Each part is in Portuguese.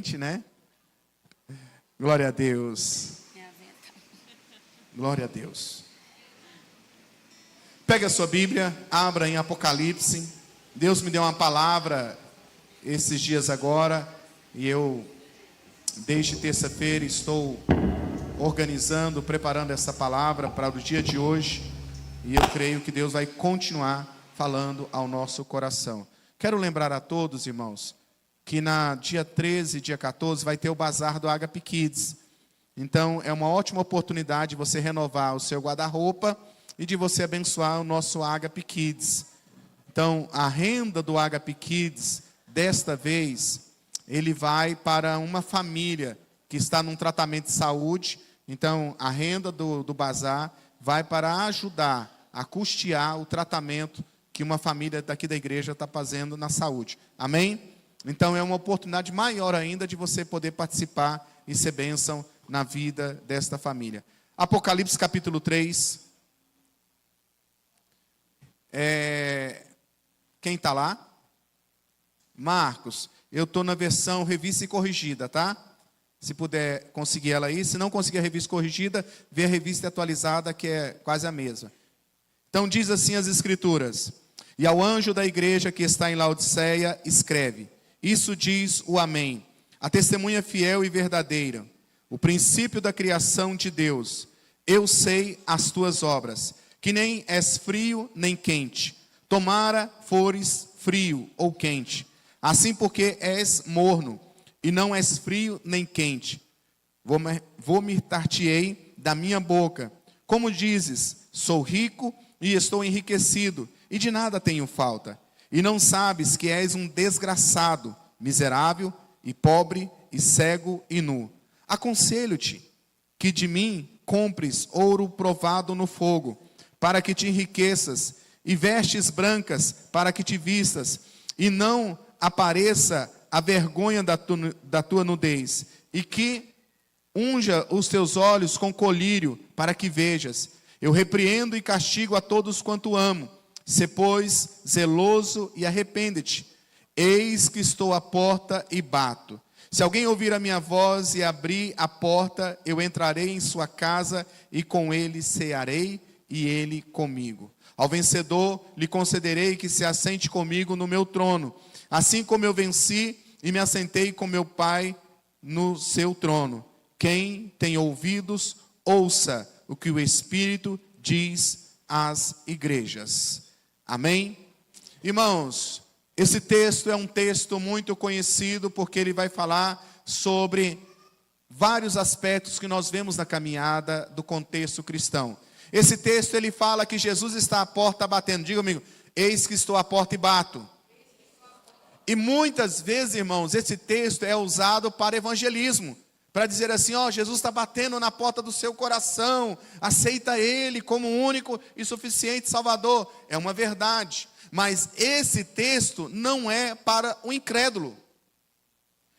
Né? Glória a Deus. Glória a Deus. Pega a sua Bíblia, abra em Apocalipse. Deus me deu uma palavra esses dias agora, e eu desde terça-feira estou organizando, preparando essa palavra para o dia de hoje, e eu creio que Deus vai continuar falando ao nosso coração. Quero lembrar a todos, irmãos, que na dia 13, dia 14, vai ter o bazar do Agape Kids. Então, é uma ótima oportunidade de você renovar o seu guarda-roupa e de você abençoar o nosso Agape Kids. Então, a renda do Agape Kids, desta vez, ele vai para uma família que está num tratamento de saúde. Então, a renda do bazar vai para ajudar a custear o tratamento que uma família daqui da igreja está fazendo na saúde. Amém? Então, é uma oportunidade maior ainda de você poder participar e ser bênção na vida desta família. Apocalipse capítulo 3. Quem está lá? Marcos. Eu estou na versão revista e corrigida, tá? Se puder conseguir ela aí. Se não conseguir a revista corrigida, vê a revista atualizada, que é quase a mesma. Então, diz assim as Escrituras: E ao anjo da igreja que está em Laodiceia, escreve: Isso diz o Amém, a testemunha fiel e verdadeira, o princípio da criação de Deus. Eu sei as tuas obras, que nem és frio nem quente. Tomara fores frio ou quente. Assim, porque és morno, e não és frio nem quente, vomitar-te-ei da minha boca. Como dizes, sou rico e estou enriquecido, e de nada tenho falta. E não sabes que és um desgraçado, miserável e pobre e cego e nu. Aconselho-te que de mim compres ouro provado no fogo, para que te enriqueças, e vestes brancas para que te vistas, e não apareça a vergonha da tua nudez, e que unja os teus olhos com colírio, para que vejas. Eu repreendo e castigo a todos quanto amo. Sê, pois, zeloso e arrepende-te. Eis que estou à porta e bato. Se alguém ouvir a minha voz e abrir a porta, eu entrarei em sua casa e com ele cearei e ele comigo. Ao vencedor lhe concederei que se assente comigo no meu trono, assim como eu venci e me assentei com meu Pai no seu trono. Quem tem ouvidos, ouça o que o Espírito diz às igrejas. Amém? Irmãos, esse texto é um texto muito conhecido, porque ele vai falar sobre vários aspectos que nós vemos na caminhada do contexto cristão. Esse texto ele fala que Jesus está à porta batendo. Diga comigo: eis que estou à porta e bato. E muitas vezes, irmãos, esse texto é usado para evangelismo, para dizer assim: ó, Jesus está batendo na porta do seu coração, aceita Ele como único e suficiente Salvador. É uma verdade, mas esse texto não é para o incrédulo.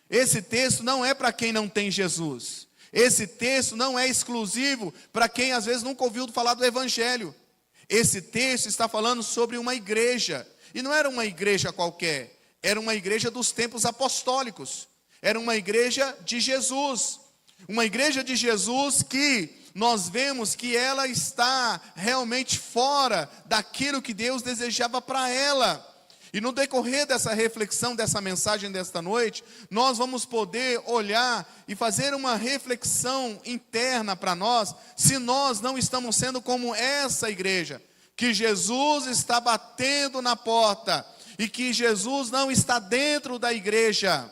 Esse texto não é para quem não tem Jesus. Esse texto não é exclusivo para quem às vezes nunca ouviu falar do Evangelho. Esse texto está falando sobre uma igreja, e não era uma igreja qualquer, era uma igreja dos tempos apostólicos. Era uma igreja de Jesus. Uma igreja de Jesus que nós vemos que ela está realmente fora daquilo que Deus desejava para ela. E no decorrer dessa reflexão, dessa mensagem desta noite, nós vamos poder olhar e fazer uma reflexão interna para nós, se nós não estamos sendo como essa igreja, que Jesus está batendo na porta, e que Jesus não está dentro da igreja.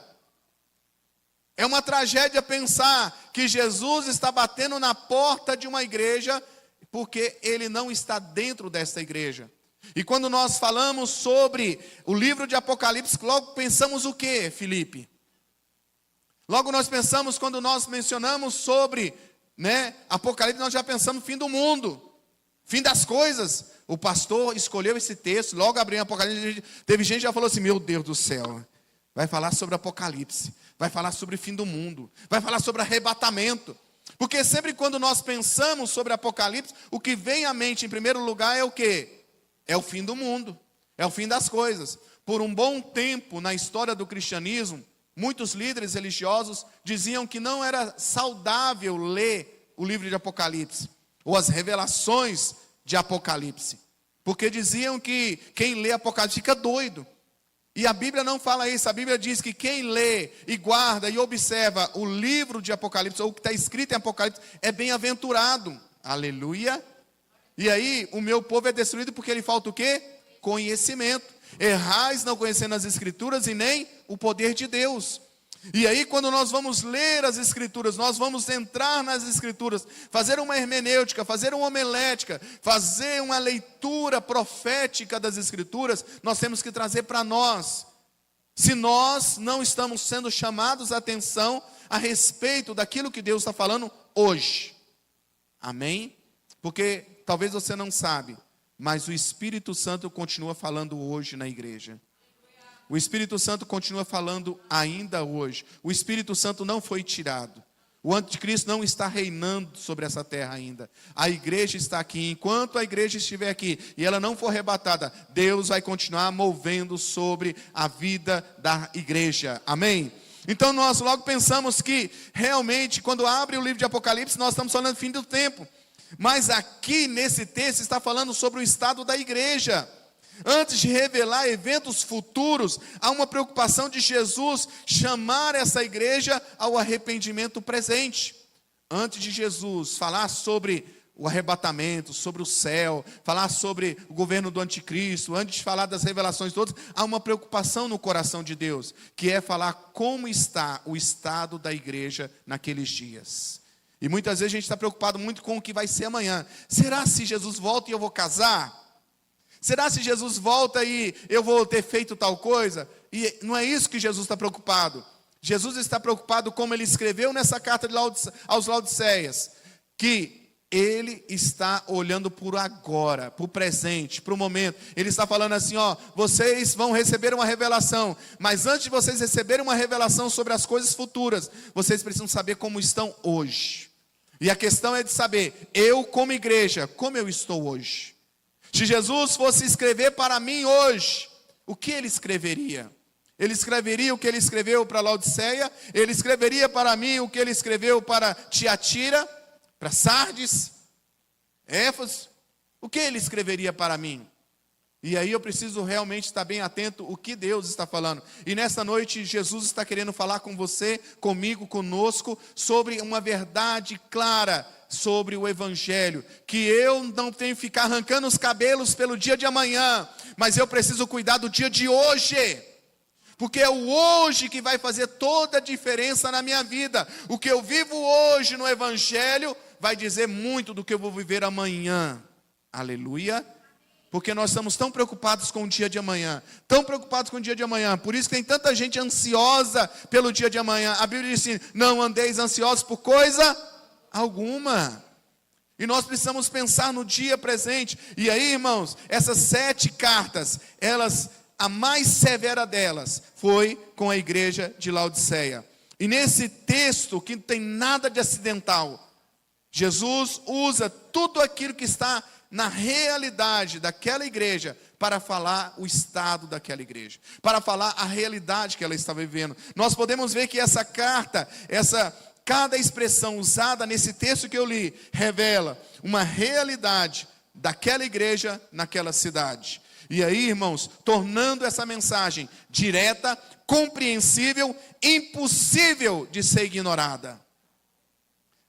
É uma tragédia pensar que Jesus está batendo na porta de uma igreja, porque Ele não está dentro desta igreja. E quando nós falamos sobre o livro de Apocalipse, logo pensamos o quê, Felipe? Logo nós pensamos, quando nós mencionamos sobre, Apocalipse, nós já pensamos fim do mundo, fim das coisas. O pastor escolheu esse texto, logo abriu Apocalipse, teve gente que já falou assim: meu Deus do céu, vai falar sobre Apocalipse, vai falar sobre o fim do mundo, vai falar sobre arrebatamento. Porque sempre quando nós pensamos sobre Apocalipse, o que vem à mente em primeiro lugar é o quê? É o fim do mundo, é o fim das coisas. Por um bom tempo na história do cristianismo, muitos líderes religiosos diziam que não era saudável ler o livro de Apocalipse, ou as revelações de Apocalipse, porque diziam que quem lê Apocalipse fica doido. E a Bíblia não fala isso. A Bíblia diz que quem lê e guarda e observa o livro de Apocalipse, ou o que está escrito em Apocalipse, é bem-aventurado. Aleluia. E aí, o meu povo é destruído porque ele falta o quê? Conhecimento. Errais não conhecendo as Escrituras e nem o poder de Deus. E aí, quando nós vamos ler as Escrituras, nós vamos entrar nas Escrituras, fazer uma hermenêutica, fazer uma homilética, fazer uma leitura profética das Escrituras, nós temos que trazer para nós. Se nós não estamos sendo chamados a atenção a respeito daquilo que Deus está falando hoje. Amém? Porque talvez você não sabe, mas o Espírito Santo continua falando hoje na igreja. O Espírito Santo continua falando ainda hoje. O Espírito Santo não foi tirado. O anticristo não está reinando sobre essa terra ainda. A igreja está aqui. Enquanto a igreja estiver aqui e ela não for arrebatada, Deus vai continuar movendo sobre a vida da igreja. Amém? Então nós logo pensamos que realmente quando abre o livro de Apocalipse nós estamos falando do fim do tempo. Mas aqui nesse texto está falando sobre o estado da igreja. Antes de revelar eventos futuros, há uma preocupação de Jesus chamar essa igreja ao arrependimento presente. Antes de Jesus falar sobre o arrebatamento, sobre o céu, falar sobre o governo do anticristo, antes de falar das revelações todas, há uma preocupação no coração de Deus, que é falar como está o estado da igreja naqueles dias. E muitas vezes a gente está preocupado muito com o que vai ser amanhã. Será se Jesus volta e eu vou casar? Será se Jesus volta e eu vou ter feito tal coisa? E não é isso que Jesus está preocupado. Jesus está preocupado como ele escreveu nessa carta aos Laodiceias, que ele está olhando por agora, para o presente, para o momento. Ele está falando assim, ó, vocês vão receber uma revelação, mas antes de vocês receberem uma revelação sobre as coisas futuras, vocês precisam saber como estão hoje. E a questão é de saber, eu como igreja, como eu estou hoje? Se Jesus fosse escrever para mim hoje, o que ele escreveria? Ele escreveria o que ele escreveu para Laodiceia? Ele escreveria para mim o que ele escreveu para Tiatira, para Sardes, Éfeso? O que ele escreveria para mim? E aí eu preciso realmente estar bem atento o que Deus está falando. E nessa noite Jesus está querendo falar com você, comigo, conosco, sobre uma verdade clara sobre o Evangelho, que eu não tenho que ficar arrancando os cabelos pelo dia de amanhã, mas eu preciso cuidar do dia de hoje, porque é o hoje que vai fazer toda a diferença na minha vida. O que eu vivo hoje no Evangelho vai dizer muito do que eu vou viver amanhã. Aleluia. Porque nós estamos tão preocupados com o dia de amanhã, tão preocupados com o dia de amanhã, por isso que tem tanta gente ansiosa pelo dia de amanhã. A Bíblia diz assim, não andeis ansiosos por coisa alguma. E nós precisamos pensar no dia presente. E aí, irmãos, essas 7 cartas, a mais severa delas foi com a igreja de Laodiceia. E nesse texto, que não tem nada de acidental, Jesus usa tudo aquilo que está na realidade daquela igreja para falar o estado daquela igreja, para falar a realidade que ela estava vivendo. Nós podemos ver que essa carta, cada expressão usada nesse texto que eu li, revela uma realidade daquela igreja naquela cidade. E aí, irmãos, tornando essa mensagem direta, compreensível, impossível de ser ignorada.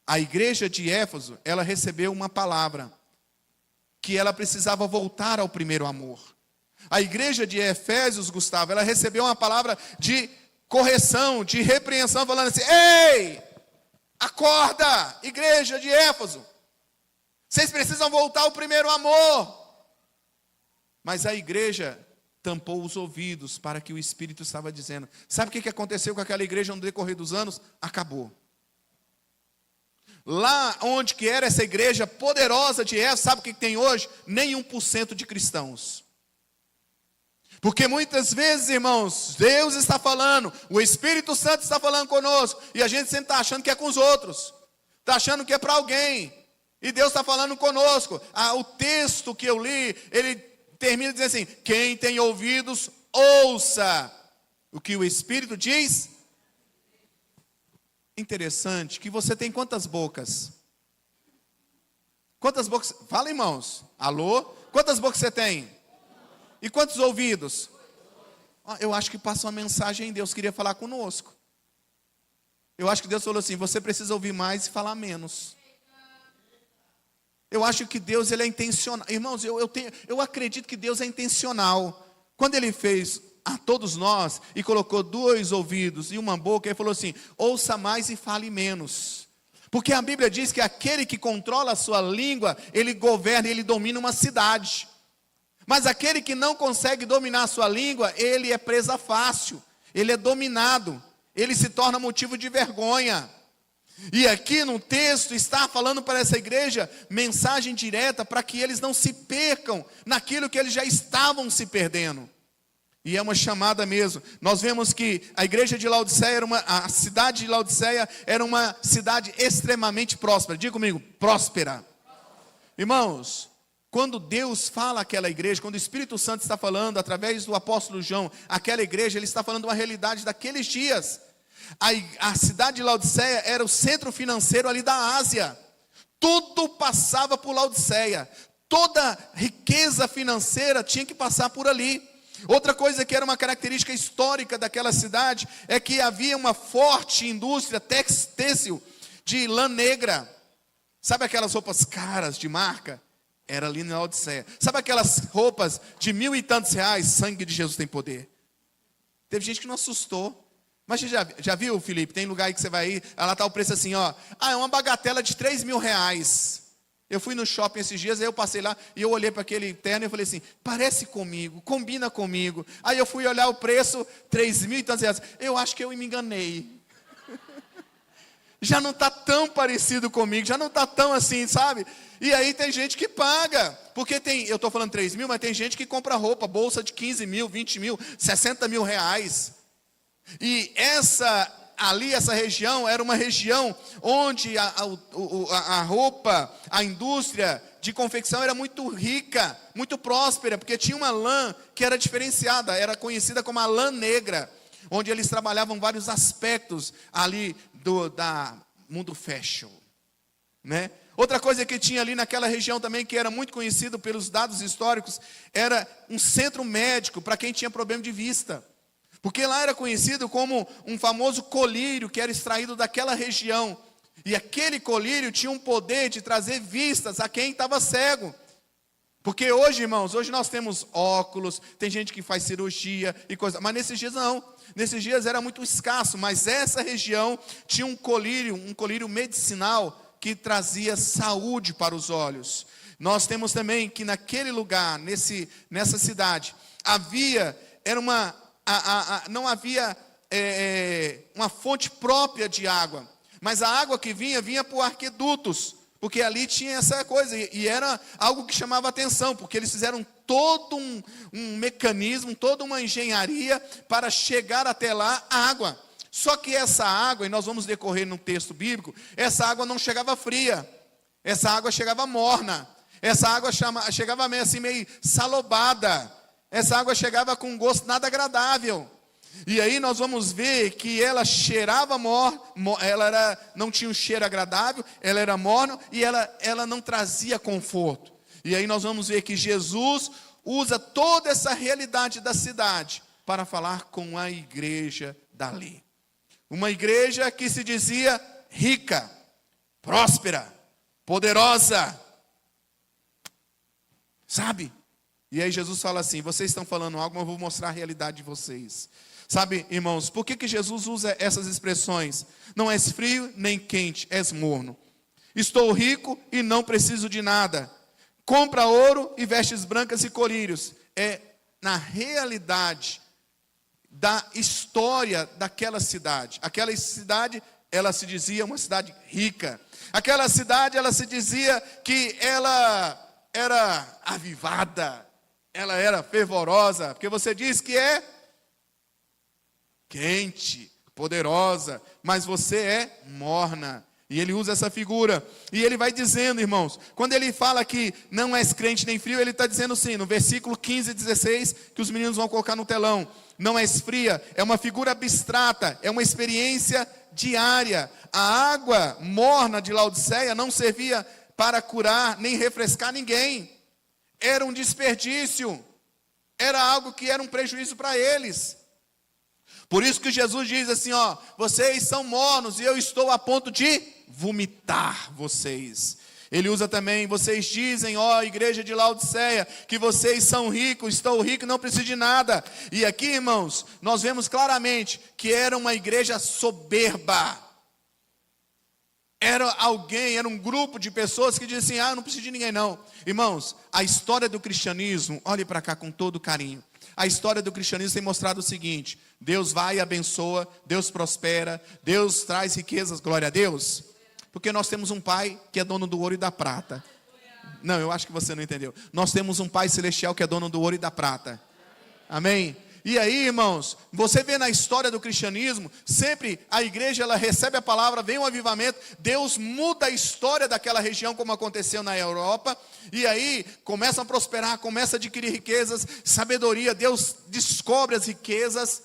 A igreja de Éfeso, ela recebeu uma palavra, que ela precisava voltar ao primeiro amor. A igreja de Efésios, Gustavo, ela recebeu uma palavra de correção, de repreensão, falando assim, ei, acorda, igreja de Éfeso, vocês precisam voltar ao primeiro amor. Mas a igreja tampou os ouvidos para que o Espírito estava dizendo. Sabe o que aconteceu com aquela igreja no decorrer dos anos? Acabou. Lá onde que era essa igreja poderosa de Éfeso, sabe o que tem hoje? Nem 1% de cristãos. Porque muitas vezes, irmãos, Deus está falando, o Espírito Santo está falando conosco, e a gente sempre está achando que é com os outros, está achando que é para alguém, e Deus está falando conosco. O texto que eu li, ele termina dizendo assim, quem tem ouvidos, ouça o que o Espírito diz interessante que você tem quantas bocas? Quantas bocas? Fala, irmãos. Alô? Quantas bocas você tem? E quantos ouvidos? Eu acho que passa uma mensagem, Deus queria falar conosco. Eu acho que Deus falou assim: você precisa ouvir mais e falar menos. Eu acho que Deus, ele é intencional. Irmãos, eu acredito que Deus é intencional. Quando Ele fez a todos nós e colocou 2 ouvidos e uma boca, Ele falou assim: ouça mais e fale menos. Porque a Bíblia diz que aquele que controla a sua língua, ele governa, ele domina uma cidade. Mas aquele que não consegue dominar a sua língua, ele é presa fácil, ele é dominado, ele se torna motivo de vergonha. E aqui no texto está falando para essa igreja mensagem direta para que eles não se percam naquilo que eles já estavam se perdendo. E é uma chamada mesmo. Nós vemos que a igreja de Laodiceia a cidade de Laodiceia era uma cidade extremamente próspera. Diga comigo, próspera. Irmãos, quando Deus fala àquela igreja, quando o Espírito Santo está falando através do apóstolo João, aquela igreja, ele está falando uma realidade daqueles dias. A cidade de Laodiceia era o centro financeiro ali da Ásia. Tudo passava por Laodiceia. Toda riqueza financeira tinha que passar por ali. Outra coisa que era uma característica histórica daquela cidade é que havia uma forte indústria têxtil de lã negra. Sabe aquelas roupas caras de marca? Era ali na Laodiceia. Sabe aquelas roupas de 1.000 e tantos reais? Sangue de Jesus tem poder. Teve gente que não assustou. Mas você já viu, Felipe? Tem lugar aí que você vai ir, lá está o preço assim, ó. É uma bagatela de 3.000 reais. Eu fui no shopping esses dias, aí eu passei lá e eu olhei para aquele terno e eu falei assim: parece comigo, combina comigo. Aí eu fui olhar o preço, 3.000 e tantos reais. Eu acho que eu me enganei. Já não está tão parecido comigo, já não está tão assim, sabe? E aí tem gente que paga, porque eu estou falando 3.000, mas tem gente que compra roupa, bolsa de 15 mil, 20 mil, 60 mil reais. E essa região era uma região onde a roupa, a indústria de confecção era muito rica, muito próspera, porque tinha uma lã que era diferenciada, era conhecida como a lã negra, onde eles trabalhavam vários aspectos ali da mundo fashion, né? Outra coisa que tinha ali naquela região também, que era muito conhecido pelos dados históricos, era um centro médico para quem tinha problema de vista. Porque lá era conhecido como um famoso colírio que era extraído daquela região. E aquele colírio tinha um poder de trazer vistas a quem estava cego. Porque hoje, irmãos, hoje nós temos óculos, tem gente que faz cirurgia e coisa. Mas nesses dias não. Nesses dias era muito escasso. Mas essa região tinha um colírio medicinal que trazia saúde para os olhos. Nós temos também que naquele lugar, nessa cidade, não havia uma fonte própria de água, mas a água que vinha por aquedutos, porque ali tinha essa coisa, e era algo que chamava atenção, porque eles fizeram todo um mecanismo, toda uma engenharia para chegar até lá a água. Só que essa água, e nós vamos decorrer no texto bíblico, essa água não chegava fria, essa água chegava morna, essa água chegava meio salobada. Essa água chegava com um gosto nada agradável. E aí nós vamos ver que ela cheirava não tinha um cheiro agradável, ela era morna e ela não trazia conforto. E aí nós vamos ver que Jesus usa toda essa realidade da cidade para falar com a igreja dali. Uma igreja que se dizia rica, próspera, poderosa. Sabe? E aí Jesus fala assim: vocês estão falando algo, mas eu vou mostrar a realidade de vocês. Sabe, irmãos, por que Jesus usa essas expressões? Não és frio nem quente, és morno. Estou rico e não preciso de nada. Compra ouro e vestes brancas e colírios. É na realidade da história daquela cidade. Aquela cidade, ela se dizia uma cidade rica. Aquela cidade, ela se dizia que ela era avivada. Ela era fervorosa, porque você diz que é quente, poderosa, mas você é morna. E ele usa essa figura. E ele vai dizendo, irmãos, quando ele fala que não és crente nem frio, ele está dizendo assim, no versículo 15 e 16, que os meninos vão colocar no telão. Não és fria, é uma figura abstrata, é uma experiência diária. A água morna de Laodiceia não servia para curar nem refrescar ninguém. Era um desperdício. Era algo que era um prejuízo para eles. Por isso que Jesus diz assim, ó, vocês são mornos e eu estou a ponto de vomitar vocês. Ele usa também, vocês dizem, ó igreja de Laodiceia, que vocês são ricos, estou rico, não preciso de nada. E aqui, irmãos, nós vemos claramente que era uma igreja soberba. Era um grupo de pessoas que diziam assim, não preciso de ninguém não. Irmãos, a história do cristianismo, olhe para cá com todo carinho. A história do cristianismo tem mostrado o seguinte: Deus vai e abençoa, Deus prospera, Deus traz riquezas, glória a Deus. Porque nós temos um Pai que é dono do ouro e da prata. Não, eu acho que você não entendeu. Nós temos um Pai celestial que é dono do ouro e da prata. Amém? E aí, irmãos, você vê na história do cristianismo, sempre a igreja, ela recebe a palavra, vem um avivamento, Deus muda a história daquela região, como aconteceu na Europa, e aí começam a prosperar, começa a adquirir riquezas, sabedoria, Deus descobre as riquezas,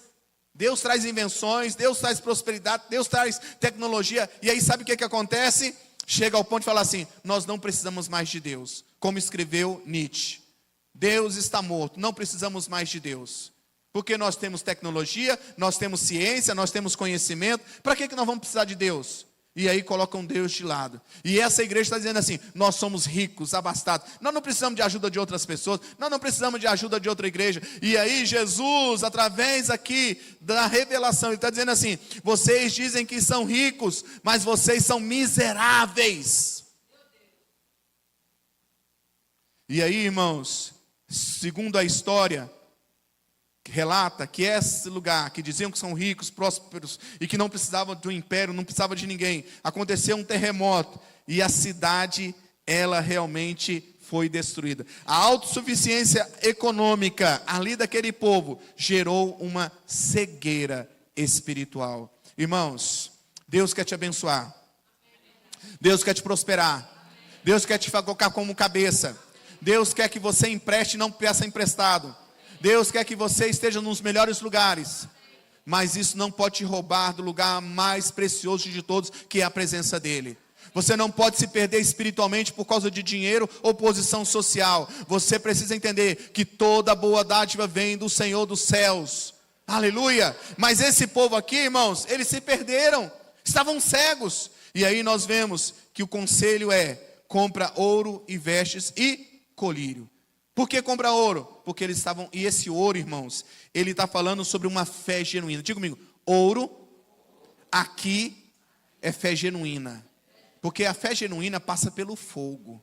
Deus traz invenções, Deus traz prosperidade, Deus traz tecnologia, e aí sabe o que acontece? Chega ao ponto de falar assim, nós não precisamos mais de Deus, como escreveu Nietzsche, Deus está morto, não precisamos mais de Deus. Porque nós temos tecnologia, nós temos ciência, nós temos conhecimento. Para que nós vamos precisar de Deus? E aí colocam Deus de lado. E essa igreja está dizendo assim, nós somos ricos, abastados. Nós não precisamos de ajuda de outras pessoas. Nós não precisamos de ajuda de outra igreja. E aí Jesus, através aqui da revelação, ele está dizendo assim, vocês dizem que são ricos, mas vocês são miseráveis. E aí, irmãos, segundo a história, relata que esse lugar, que diziam que são ricos, prósperos, e que não precisavam do império, não precisava de ninguém, aconteceu um terremoto, e a cidade, ela realmente foi destruída. A autossuficiência econômica ali daquele povo, gerou uma cegueira espiritual. Irmãos, Deus quer te abençoar, Deus quer te prosperar, Deus quer te colocar como cabeça, Deus quer que você empreste e não peça emprestado, Deus quer que você esteja nos melhores lugares, mas isso não pode te roubar do lugar mais precioso de todos, que é a presença dEle. Você não pode se perder espiritualmente por causa de dinheiro ou posição social. Você precisa entender que toda boa dádiva vem do Senhor dos céus. Aleluia! Mas esse povo aqui, irmãos, eles se perderam, estavam cegos. E aí nós vemos que o conselho é, compra ouro e vestes e colírio. Por que comprar ouro? Porque eles estavam, e esse ouro, irmãos, ele está falando sobre uma fé genuína. Diga comigo, ouro, aqui é fé genuína. Porque a fé genuína passa pelo fogo.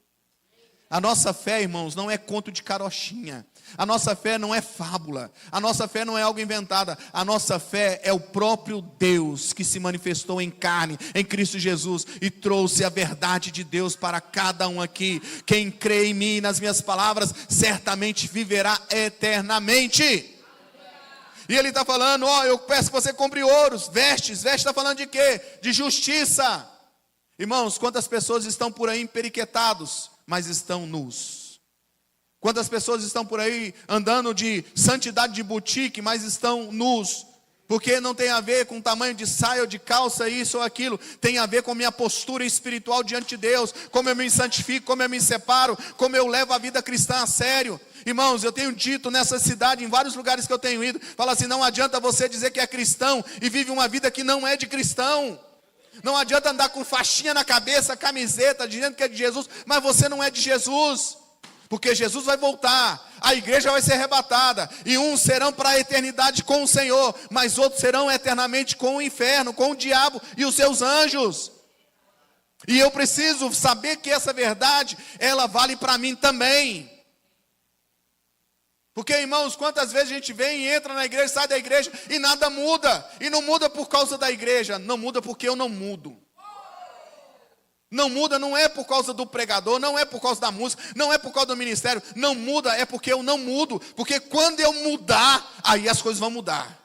A nossa fé, irmãos, não é conto de carochinha. A nossa fé não é fábula. A nossa fé não é algo inventado. A nossa fé é o próprio Deus que se manifestou em carne, em Cristo Jesus, e trouxe a verdade de Deus para cada um aqui. Quem crê em mim e nas minhas palavras, certamente viverá eternamente. E ele está falando, eu peço que você compre ouros, vestes está falando de quê? De justiça. Irmãos, quantas pessoas estão por aí emperiquetados, mas estão nus? Quantas pessoas estão por aí andando de santidade de boutique, mas estão nus? Porque não tem a ver com tamanho de saia ou de calça, isso ou aquilo. Tem a ver com minha postura espiritual diante de Deus. Como eu me santifico, como eu me separo, como eu levo a vida cristã a sério. Irmãos, eu tenho dito nessa cidade, em vários lugares que eu tenho ido, fala assim, não adianta você dizer que é cristão e vive uma vida que não é de cristão. Não adianta andar com faixinha na cabeça, camiseta, dizendo que é de Jesus, mas você não é de Jesus. Porque Jesus vai voltar, a igreja vai ser arrebatada, e uns serão para a eternidade com o Senhor, mas outros serão eternamente com o inferno, com o diabo e os seus anjos. E eu preciso saber que essa verdade, ela vale para mim também. Porque, irmãos, quantas vezes a gente vem e entra na igreja, sai da igreja e nada muda. E não muda por causa da igreja, não muda porque eu não mudo. Não muda, não é por causa do pregador, não é por causa da música, não é por causa do ministério. Não muda, é porque eu não mudo. Porque quando eu mudar, aí as coisas vão mudar.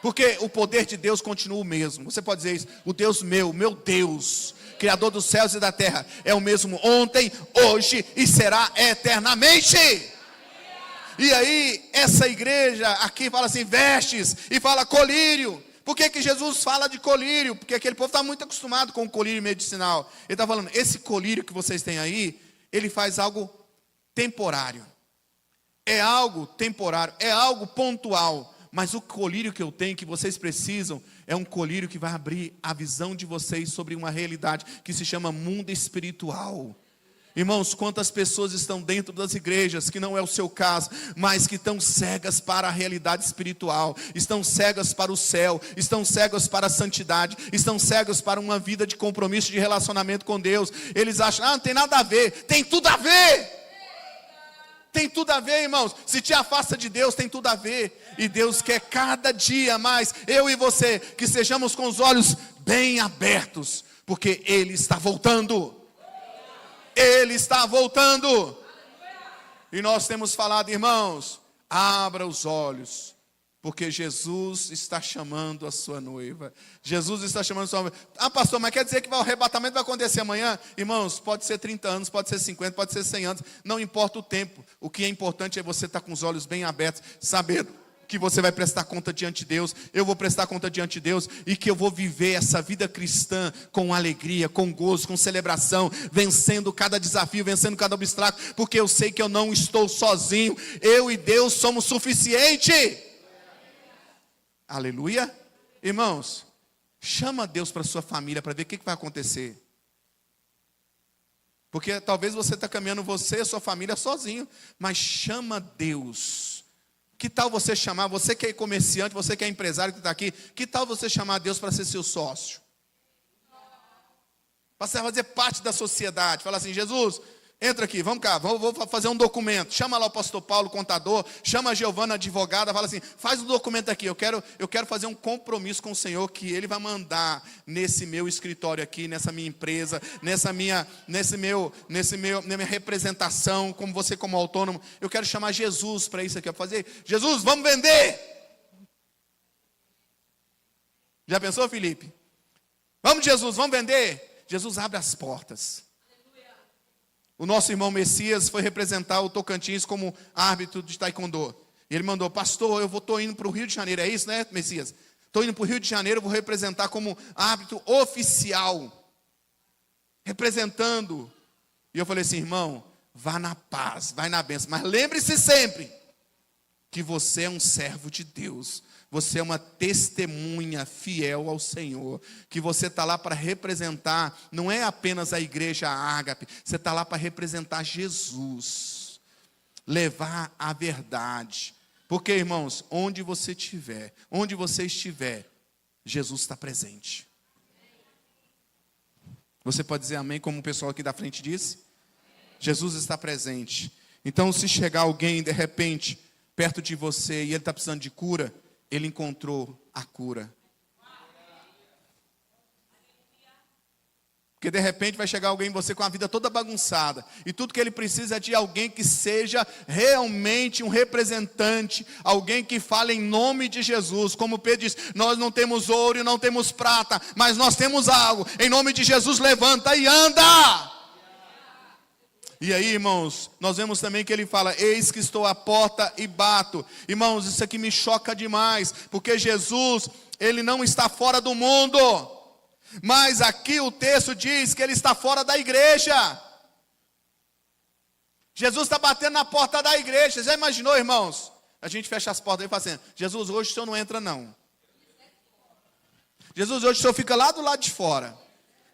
Porque o poder de Deus continua o mesmo. Você pode dizer isso, o Deus meu Deus, Criador dos céus e da terra, é o mesmo ontem, hoje e será eternamente. E aí, essa igreja aqui fala assim, vestes, e fala colírio. Por que que Jesus fala de colírio? Porque aquele povo está muito acostumado com o colírio medicinal. Ele está falando, esse colírio que vocês têm aí, ele faz algo temporário. É algo temporário, é algo pontual. Mas o colírio que eu tenho, que vocês precisam, é um colírio que vai abrir a visão de vocês sobre uma realidade que se chama mundo espiritual. Irmãos, quantas pessoas estão dentro das igrejas, que não é o seu caso, mas que estão cegas para a realidade espiritual, estão cegas para o céu, estão cegas para a santidade, estão cegas para uma vida de compromisso, de relacionamento com Deus. Eles acham, não tem nada a ver, tem tudo a ver. Tem tudo a ver, irmãos. Se te afasta de Deus, tem tudo a ver. E Deus quer cada dia mais, eu e você, que sejamos com os olhos bem abertos, porque Ele está voltando. Ele está voltando. E nós temos falado, irmãos, abra os olhos, porque Jesus está chamando a sua noiva. Jesus está chamando a sua noiva. Ah, pastor, mas quer dizer que o arrebatamento vai acontecer amanhã? Irmãos, pode ser 30 anos, pode ser 50, pode ser 100 anos. Não importa o tempo. O que é importante é você estar com os olhos bem abertos, sabendo que você vai prestar conta diante de Deus, eu vou prestar conta diante de Deus, e que eu vou viver essa vida cristã com alegria, com gozo, com celebração, vencendo cada desafio, vencendo cada obstáculo, porque eu sei que eu não estou sozinho, eu e Deus somos suficientes. Aleluia. Irmãos, chama Deus para a sua família, para ver o que vai acontecer. Porque talvez você está caminhando, você e a sua família sozinho, mas chama Deus. Que tal você chamar, você que é comerciante, você que é empresário que está aqui, que tal você chamar Deus para ser seu sócio? Para você fazer parte da sociedade, falar assim, Jesus, entra aqui, vamos cá, vou fazer um documento. Chama lá o pastor Paulo, contador, chama a Giovana, advogada, fala assim, faz um documento aqui, eu quero fazer um compromisso com o Senhor, que Ele vai mandar nesse meu escritório aqui, nessa minha empresa, nessa minha representação, como você como autônomo, eu quero chamar Jesus para isso aqui, fazer, Jesus, vamos vender. Já pensou, Felipe? Vamos, Jesus, vamos vender. Jesus abre as portas. O nosso irmão Messias foi representar o Tocantins como árbitro de taekwondo. E ele mandou, pastor, eu estou indo para o Rio de Janeiro, é isso, né, Messias? Estou indo para o Rio de Janeiro, vou representar como árbitro oficial, representando. E eu falei assim, irmão, vá na paz, vai na bênção, mas lembre-se sempre que você é um servo de Deus. Você é uma testemunha fiel ao Senhor, que você está lá para representar, não é apenas a igreja Ágape, você está lá para representar Jesus, levar a verdade, porque irmãos, onde você estiver, Jesus está presente. Você pode dizer amém, como o pessoal aqui da frente disse? Jesus está presente. Então se chegar alguém de repente, perto de você, e ele está precisando de cura, ele encontrou a cura. Porque de repente vai chegar alguém em você com a vida toda bagunçada. E tudo que ele precisa é de alguém que seja realmente um representante. Alguém que fale em nome de Jesus. Como Pedro diz, nós não temos ouro e não temos prata, mas nós temos algo. Em nome de Jesus, levanta e anda. E aí, irmãos, nós vemos também que ele fala, eis que estou à porta e bato. Irmãos, isso aqui me choca demais, porque Jesus, ele não está fora do mundo, mas aqui o texto diz que ele está fora da igreja. Jesus está batendo na porta da igreja. Já imaginou, irmãos? A gente fecha as portas e fala assim, Jesus, hoje o senhor não entra não. Jesus, hoje o senhor fica lá do lado de fora,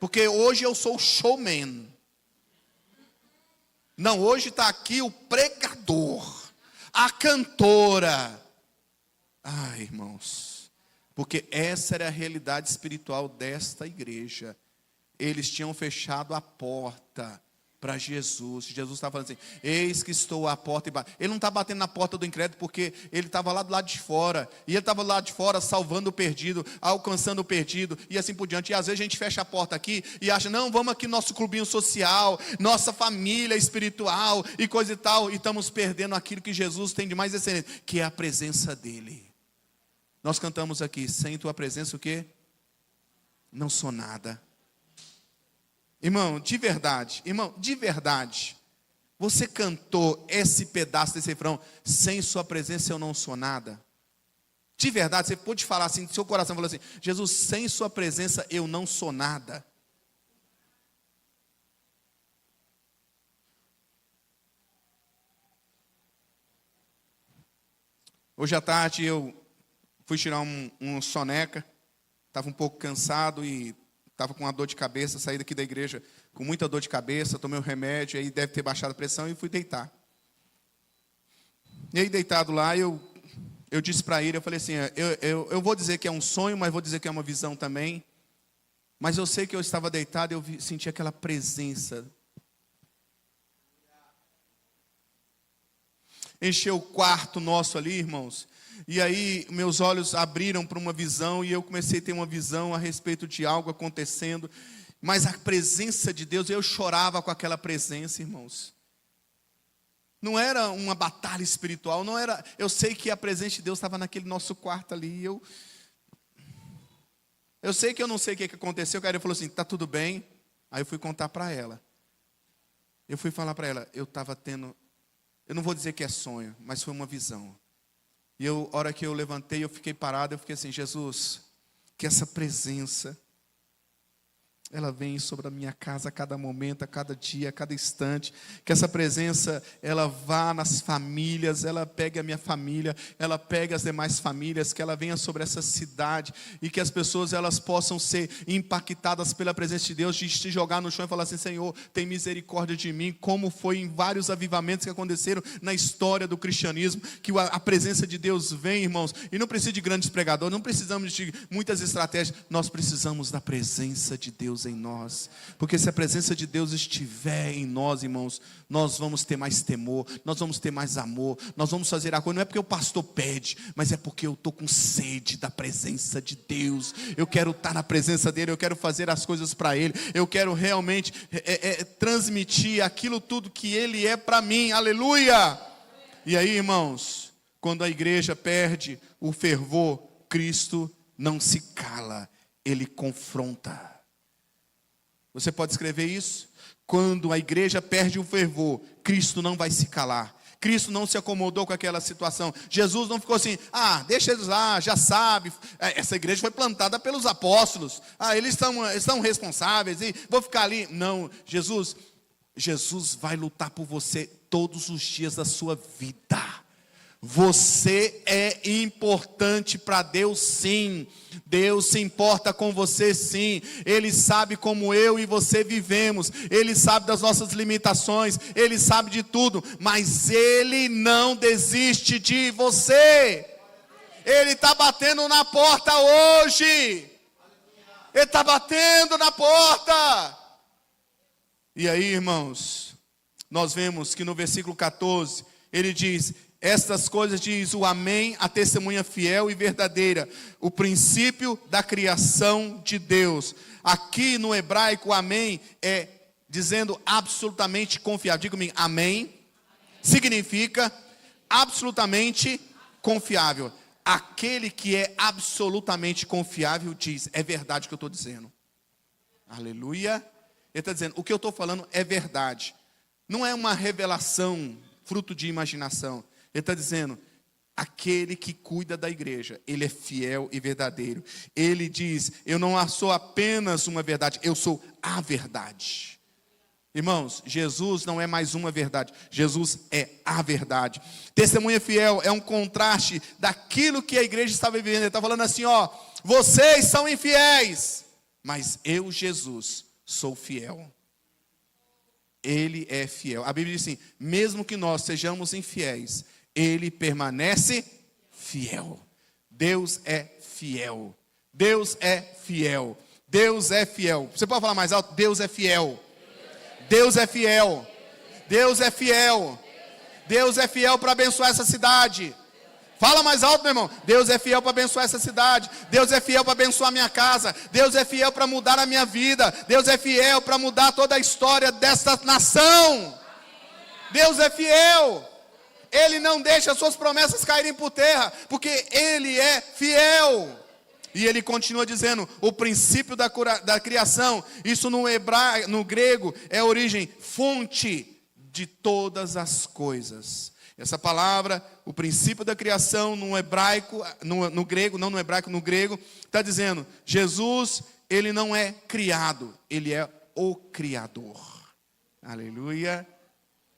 porque hoje eu sou o showman. Não, hoje está aqui o pregador, a cantora. Ai, irmãos, porque essa era a realidade espiritual desta igreja. Eles tinham fechado a porta para Jesus. Jesus estava falando assim, eis que estou à porta e bato. Ele não está batendo na porta do incrédulo, porque ele estava lá do lado de fora. E ele estava lá de fora salvando o perdido, alcançando o perdido, e assim por diante. E às vezes a gente fecha a porta aqui e acha, não, vamos aqui no nosso clubinho social, nossa família espiritual e coisa e tal. E estamos perdendo aquilo que Jesus tem de mais excelente, que é a presença dele. Nós cantamos aqui, sem tua presença o quê? Não sou nada. Irmão, de verdade, você cantou esse pedaço desse refrão, sem sua presença eu não sou nada? De verdade, você pode falar assim, seu coração falou assim: Jesus, sem sua presença eu não sou nada. Hoje à tarde eu fui tirar um soneca, estava um pouco cansado e estava com uma dor de cabeça, saí daqui da igreja com muita dor de cabeça, tomei um remédio, aí deve ter baixado a pressão e fui deitar. E aí deitado lá, eu disse para ele, eu falei assim, eu vou dizer que é um sonho, mas vou dizer que é uma visão também. Mas eu sei que eu estava deitado e eu senti aquela presença. Encheu o quarto nosso ali, irmãos. E aí meus olhos abriram para uma visão e eu comecei a ter uma visão a respeito de algo acontecendo. Mas a presença de Deus, eu chorava com aquela presença, irmãos. Não era uma batalha espiritual, não era. Eu sei que a presença de Deus estava naquele nosso quarto ali. Eu sei que eu não sei o que aconteceu. O cara falou assim, tá tudo bem. Aí eu fui contar para ela. Eu fui falar para ela, eu estava tendo, eu não vou dizer que é sonho, mas foi uma visão. E a hora que eu levantei, eu fiquei parado, eu fiquei assim, Jesus, que essa presença, ela vem sobre a minha casa a cada momento, a cada dia, a cada instante. Que essa presença, ela vá nas famílias, ela pegue a minha família, ela pegue as demais famílias, que ela venha sobre essa cidade. E que as pessoas, elas possam ser impactadas pela presença de Deus, de se jogar no chão e falar assim, Senhor, tem misericórdia de mim. Como foi em vários avivamentos que aconteceram na história do cristianismo. Que a presença de Deus vem, irmãos. E não precisa de grandes pregadores, não precisamos de muitas estratégias. Nós precisamos da presença de Deus em nós, porque se a presença de Deus estiver em nós, irmãos, nós vamos ter mais temor, nós vamos ter mais amor, nós vamos fazer a coisa, não é porque o pastor pede, mas é porque eu estou com sede da presença de Deus, eu quero estar na presença dele, eu quero fazer as coisas para ele, eu quero realmente transmitir aquilo tudo que ele é para mim, aleluia. E aí, irmãos, quando a igreja perde o fervor, Cristo não se cala, ele confronta. Você pode escrever isso? Quando a igreja perde o fervor, Cristo não vai se calar. Cristo não se acomodou com aquela situação. Jesus não ficou assim, deixa eles lá, já sabe. Essa igreja foi plantada pelos apóstolos. Eles são responsáveis e vou ficar ali. Não, Jesus vai lutar por você todos os dias da sua vida. Você é importante para Deus, sim. Deus se importa com você, sim. Ele sabe como eu e você vivemos. Ele sabe das nossas limitações. Ele sabe de tudo. Mas Ele não desiste de você. Ele está batendo na porta hoje. Ele está batendo na porta. E aí, irmãos, nós vemos que no versículo 14, ele diz... Estas coisas diz o amém, a testemunha fiel e verdadeira, o princípio da criação de Deus. Aqui no hebraico, amém é dizendo absolutamente confiável. Diga comigo, amém significa absolutamente confiável. Aquele que é absolutamente confiável diz, é verdade o que eu estou dizendo. Aleluia. Ele está dizendo, o que eu estou falando é verdade. Não é uma revelação, fruto de imaginação. Ele está dizendo, aquele que cuida da igreja, ele é fiel e verdadeiro. Ele diz, eu não sou apenas uma verdade, eu sou a verdade. Irmãos, Jesus não é mais uma verdade, Jesus é a verdade. Testemunha fiel é um contraste daquilo que a igreja está vivendo. Ele está falando assim, vocês são infiéis, mas eu, Jesus, sou fiel. Ele é fiel. A Bíblia diz assim, mesmo que nós sejamos infiéis, Ele permanece fiel. Deus é fiel. Deus é fiel. Deus é fiel. Você pode falar mais alto? Deus é fiel. Deus é fiel. Deus é fiel. Deus é fiel para abençoar essa cidade. Fala mais alto, meu irmão. Deus é fiel para abençoar essa cidade. Deus é fiel para abençoar a minha casa. Deus é fiel para mudar a minha vida. Deus é fiel para mudar toda a história desta nação. Deus é fiel. Ele não deixa as suas promessas caírem por terra, porque Ele é fiel. E ele continua dizendo, o princípio da criação, isso no grego é a origem, fonte de todas as coisas. Essa palavra, o princípio da criação no hebraico, no grego, não no hebraico, no grego, está dizendo, Jesus, ele não é criado, ele é o Criador. Aleluia,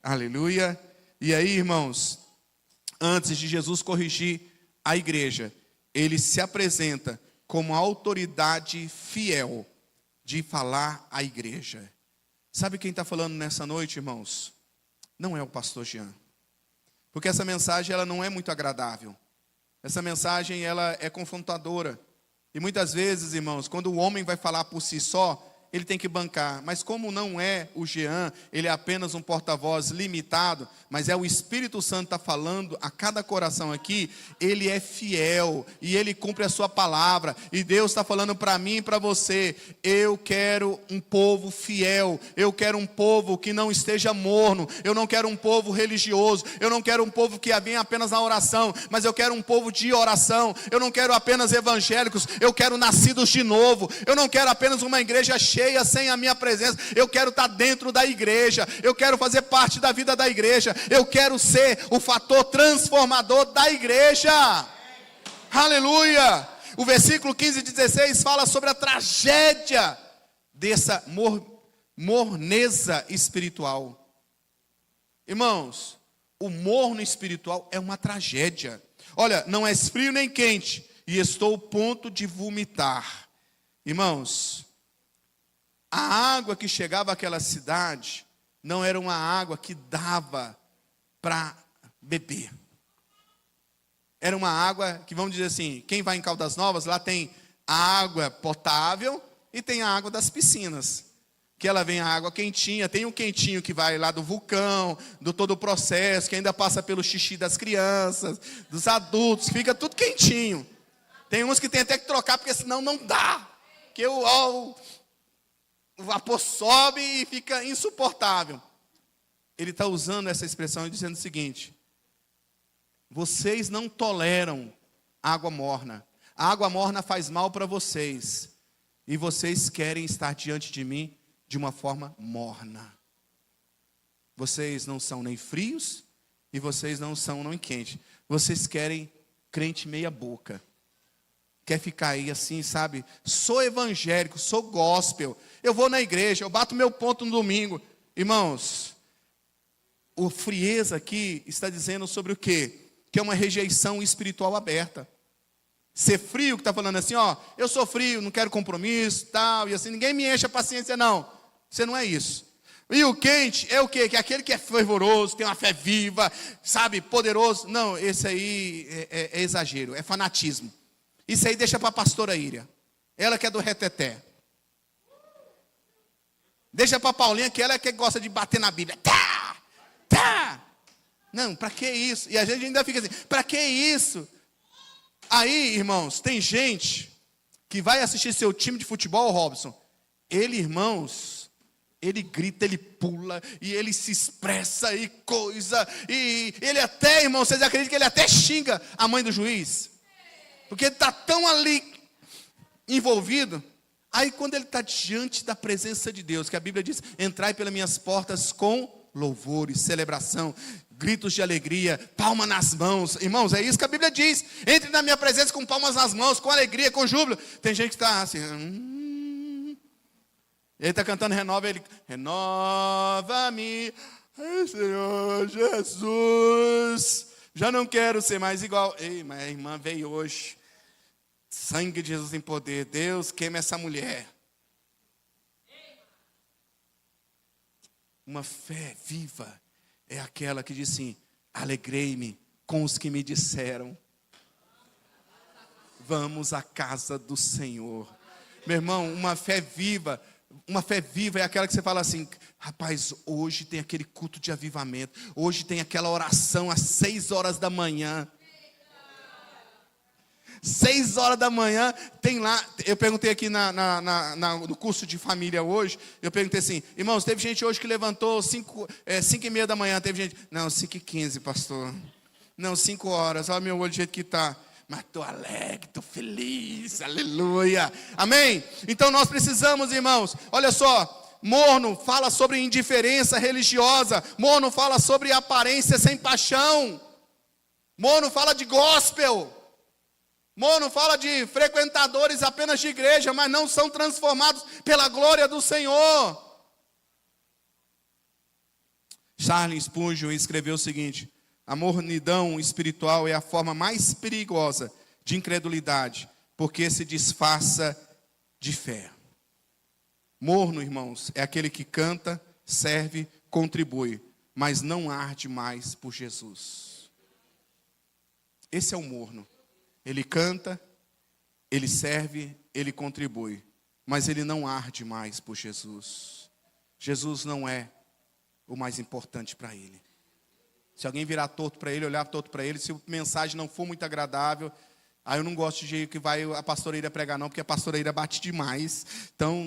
aleluia. E aí, irmãos, antes de Jesus corrigir a igreja, ele se apresenta como a autoridade fiel de falar à igreja. Sabe quem está falando nessa noite, irmãos? Não é o pastor Jean. Porque essa mensagem ela não é muito agradável. Essa mensagem ela é confrontadora. E muitas vezes, irmãos, quando o homem vai falar por si só, ele tem que bancar. Mas como não é o Jean, ele é apenas um porta-voz limitado, mas é o Espírito Santo que está falando a cada coração aqui, ele é fiel e ele cumpre a sua palavra. E Deus está falando para mim e para você, eu quero um povo fiel, eu quero um povo que não esteja morno, eu não quero um povo religioso, eu não quero um povo que venha apenas na oração, mas eu quero um povo de oração, eu não quero apenas evangélicos, eu quero nascidos de novo, eu não quero apenas uma igreja cheia sem a minha presença, eu quero estar dentro da igreja, eu quero fazer parte da vida da igreja, eu quero ser o fator transformador da igreja. Aleluia. O versículo 15 e 16 fala sobre a tragédia dessa morneza espiritual. Irmãos, o morno espiritual é uma tragédia. Olha, não és frio nem quente, e estou ao ponto de vomitar. Irmãos, a água que chegava àquela cidade não era uma água que dava para beber. Era uma água que, vamos dizer assim, quem vai em Caldas Novas, lá tem a água potável e tem a água das piscinas. Que ela vem a água quentinha, tem um quentinho que vai lá do vulcão, do todo o processo, que ainda passa pelo xixi das crianças, dos adultos, fica tudo quentinho. Tem uns que tem até que trocar, porque senão não dá. Porque o vapor sobe e fica insuportável. Ele está usando essa expressão e dizendo o seguinte: vocês não toleram água morna. A água morna faz mal para vocês. E vocês querem estar diante de mim de uma forma morna. Vocês não são nem frios e vocês não são nem quentes. Vocês querem crente meia boca. Quer ficar aí assim, sabe? Sou evangélico, sou gospel. Eu vou na igreja, eu bato meu ponto no domingo. Irmãos, o frieza aqui está dizendo sobre o quê? Que é uma rejeição espiritual aberta. Ser frio, que está falando assim, ó, eu sou frio, não quero compromisso, tal, e assim, ninguém me enche a paciência, não. Você não é isso. E o quente é o quê? Que é aquele que é fervoroso, tem uma fé viva, sabe, poderoso. Não, esse aí é exagero, é fanatismo. Isso aí deixa para a pastora Íria. Ela que é do reteté. Deixa para a Paulinha, que ela é que gosta de bater na Bíblia. Tá! Tá! Não, para que isso? E a gente ainda fica assim, para que isso? Aí, irmãos, tem gente que vai assistir seu time de futebol, Robson. Ele, irmãos, ele grita, ele pula, e ele se expressa, e coisa, e ele até, irmãos, vocês acreditam que ele até xinga a mãe do juiz? Porque ele está tão ali envolvido. Aí quando ele está diante da presença de Deus, que a Bíblia diz, entrai pelas minhas portas com louvores, celebração, gritos de alegria, palma nas mãos. Irmãos, é isso que a Bíblia diz. Entre na minha presença com palmas nas mãos, com alegria, com júbilo. Tem gente que está assim. Ele está cantando renova, ele renova-me, Senhor Jesus. Já não quero ser mais igual. Ei, mas a irmã veio hoje. Sangue de Jesus em poder. Deus, queima essa mulher. Uma fé viva é aquela que diz assim: alegrei-me com os que me disseram, vamos à casa do Senhor. Meu irmão, uma fé viva é aquela que você fala assim: rapaz, hoje tem aquele culto de avivamento, hoje tem aquela oração às 6 horas da manhã. 6 horas da manhã, tem lá, eu perguntei aqui no curso de família hoje, eu perguntei assim, irmãos, teve gente hoje que levantou 5h30 da manhã, teve gente, não, 5h15, pastor, não, 5 horas, olha meu olho do jeito que está, mas estou alegre, estou feliz, aleluia, amém? Então nós precisamos, irmãos, olha só, Morno fala sobre indiferença religiosa. Morno fala sobre aparência sem paixão. Morno fala de gospel. Morno fala de frequentadores apenas de igreja, mas não são transformados pela glória do Senhor. Charles Spurgeon escreveu o seguinte: a mornidão espiritual é a forma mais perigosa de incredulidade, porque se disfarça de fé. Morno, irmãos, é aquele que canta, serve, contribui, mas não arde mais por Jesus. Esse é o morno. Ele canta, ele serve, ele contribui, mas ele não arde mais por Jesus. Jesus não é o mais importante para ele. Se alguém virar torto para ele, olhar torto para ele, se a mensagem não for muito agradável, aí eu não gosto de jeito que vai a pastora Ira pregar não, porque a pastora Ira bate demais. Então,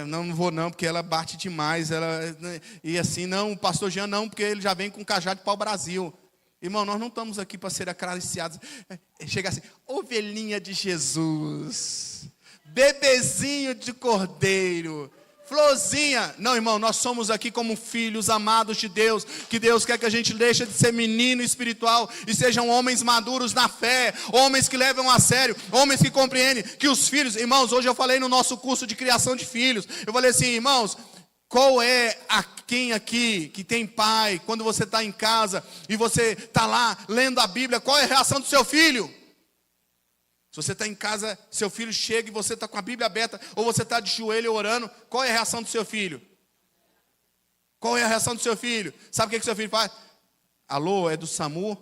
não vou não, porque ela bate demais. E assim, não, o pastor Jean não, porque ele já vem com cajado de pau-brasil. Irmão, nós não estamos aqui para ser acariciados. Chega assim, ovelhinha de Jesus, bebezinho de cordeiro, florzinha. Não, irmão, nós somos aqui como filhos amados de Deus, que Deus quer que a gente deixe de ser menino espiritual e sejam homens maduros na fé, homens que levam a sério, homens que compreendem que os filhos, irmãos, hoje eu falei no nosso curso de criação de filhos, eu falei assim, irmãos, qual é quem aqui que tem pai, quando você está em casa e você está lá lendo a Bíblia, qual é a reação do seu filho? Se você está em casa, seu filho chega e você está com a Bíblia aberta, ou você está de joelho orando, qual é a reação do seu filho? Qual é a reação do seu filho? Sabe o que seu filho faz? Alô, é do SAMU?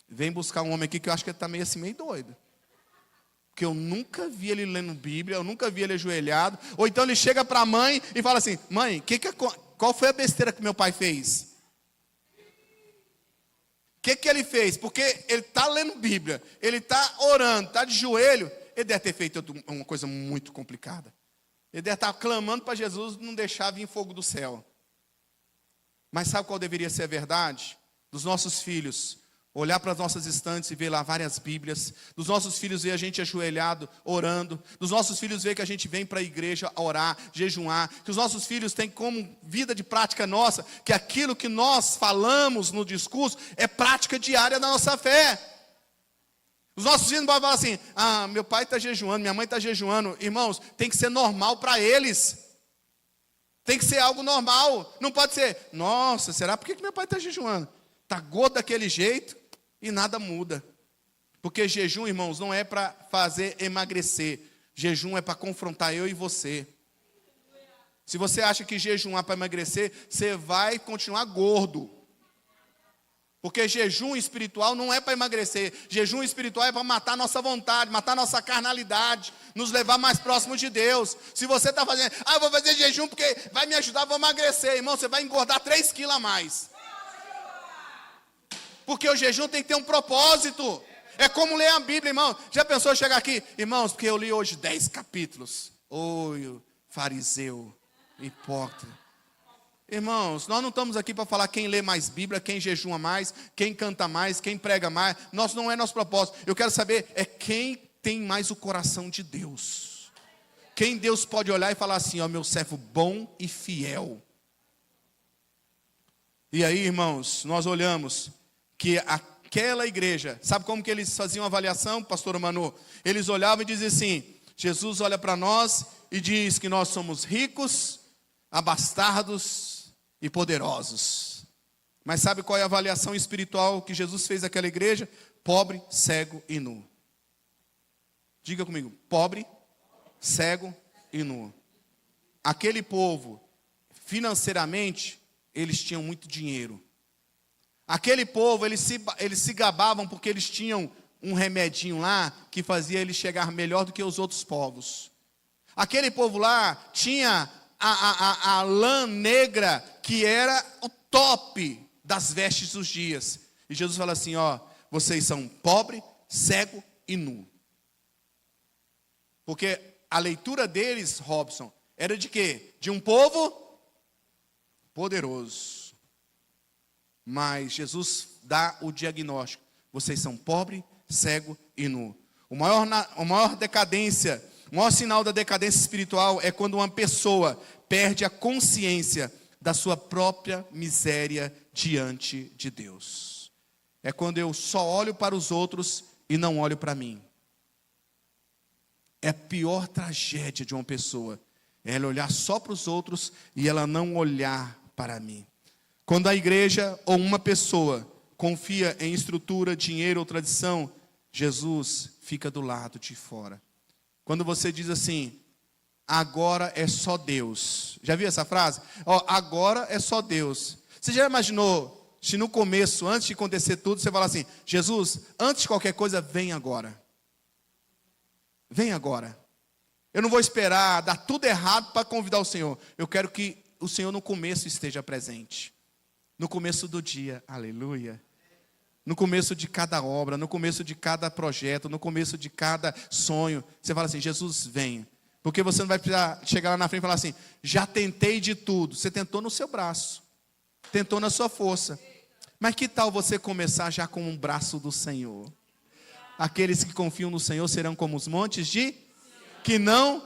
Vem buscar um homem aqui que eu acho que ele está meio assim, meio doido. Porque eu nunca vi ele lendo Bíblia, eu nunca vi ele ajoelhado. Ou então ele chega para a mãe e fala assim, mãe, qual foi a besteira que meu pai fez? O que ele fez? Porque ele está lendo Bíblia, ele está orando, está de joelho, ele deve ter feito uma coisa muito complicada. Ele deve estar clamando para Jesus não deixar vir fogo do céu. Mas sabe qual deveria ser a verdade? Dos nossos filhos, olhar para as nossas estantes e ver lá várias Bíblias, dos nossos filhos ver a gente ajoelhado, orando, dos nossos filhos ver que a gente vem para a igreja orar, jejuar, que os nossos filhos têm como vida de prática nossa, que aquilo que nós falamos no discurso é prática diária da nossa fé. Os nossos filhos não podem falar assim, meu pai está jejuando, minha mãe está jejuando. Irmãos, tem que ser normal para eles. Tem que ser algo normal. Não pode ser, nossa, será por que meu pai está jejuando? Está gordo daquele jeito e nada muda. Porque jejum, irmãos, não é para fazer emagrecer. Jejum é para confrontar eu e você. Se você acha que jejuar para emagrecer, você vai continuar gordo. Porque jejum espiritual não é para emagrecer. Jejum espiritual é para matar nossa vontade, matar nossa carnalidade, nos levar mais próximo de Deus. Se você está fazendo, eu vou fazer jejum porque vai me ajudar, vou emagrecer. Irmão, você vai engordar 3 quilos a mais. Porque o jejum tem que ter um propósito. É como ler a Bíblia, irmão. Já pensou chegar aqui? Irmãos, porque eu li hoje 10 capítulos. Oi, fariseu, hipócrita. Irmãos, nós não estamos aqui para falar quem lê mais Bíblia, quem jejua mais, quem canta mais, quem prega mais. Não é nosso propósito. Eu quero saber quem tem mais o coração de Deus. Quem Deus pode olhar e falar assim, meu servo bom e fiel. E aí, irmãos, nós olhamos que aquela igreja, sabe como que eles faziam avaliação, pastor Manu? Eles olhavam e diziam assim, Jesus olha para nós e diz que nós somos ricos, abastardos e poderosos. Mas sabe qual é a avaliação espiritual que Jesus fez àquela igreja? Pobre, cego e nu. Diga comigo, pobre, cego e nu. Aquele povo, financeiramente, eles tinham muito dinheiro. Aquele povo, eles se gabavam porque eles tinham um remedinho lá que fazia eles chegar melhor do que os outros povos. Aquele povo lá tinha a lã negra que era o top das vestes dos dias. E Jesus fala assim, vocês são pobre, cego e nu. Porque a leitura deles, Robson, era de quê? De um povo poderoso. Mas Jesus dá o diagnóstico. Vocês são pobre, cego e nu. A maior decadência, O maior sinal da decadência espiritual é quando uma pessoa perde a consciência da sua própria miséria diante de Deus. É quando eu só olho para os outros e não olho para mim. É a pior tragédia de uma pessoa, é ela olhar só para os outros e ela não olhar para mim. Quando a igreja ou uma pessoa confia em estrutura, dinheiro ou tradição, Jesus fica do lado de fora. Quando você diz assim, agora é só Deus. Já viu essa frase? Agora é só Deus. Você já imaginou, se no começo, antes de acontecer tudo, você fala assim, Jesus, antes de qualquer coisa, vem agora. Vem agora. Eu não vou esperar dar tudo errado para convidar o Senhor. Eu quero que o Senhor no começo esteja presente. No começo do dia, aleluia. No começo de cada obra, no começo de cada projeto, no começo de cada sonho. Você fala assim, Jesus, vem. Porque você não vai precisar chegar lá na frente e falar assim, já tentei de tudo. Você tentou no seu braço, tentou na sua força. Mas que tal você começar já com um braço do Senhor? Aqueles que confiam no Senhor serão como os montes que não,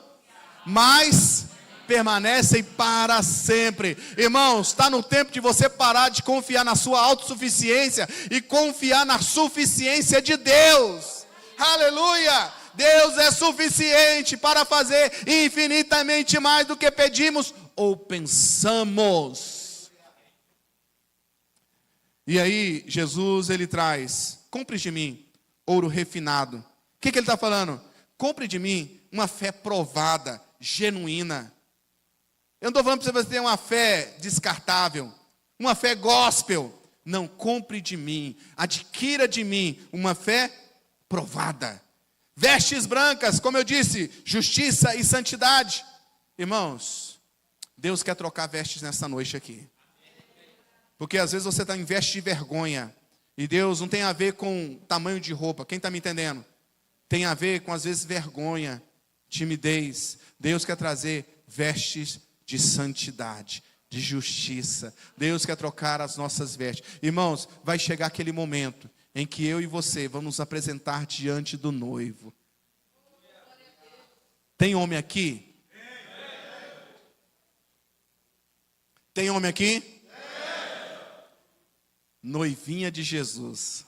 mas permanecem para sempre. Irmãos, está no tempo de você parar de confiar na sua autossuficiência e confiar na suficiência de Deus. Aleluia! Deus é suficiente para fazer infinitamente mais do que pedimos ou pensamos. E aí, Jesus, ele traz, compre de mim ouro refinado. O que ele está falando? Compre de mim uma fé provada, genuína. Eu não estou falando para você ter uma fé descartável, uma fé gospel. Não, compre de mim, adquira de mim uma fé provada. Vestes brancas, como eu disse, justiça e santidade. Irmãos, Deus quer trocar vestes nessa noite aqui. Porque às vezes você está em veste de vergonha. E Deus não tem a ver com tamanho de roupa. Quem está me entendendo? Tem a ver com às vezes vergonha, timidez. Deus quer trazer vestes de santidade, de justiça. Deus quer trocar as nossas vestes. Irmãos, vai chegar aquele momento em que eu e você vamos nos apresentar diante do noivo. Tem homem aqui? Tem homem aqui? Noivinha de Jesus.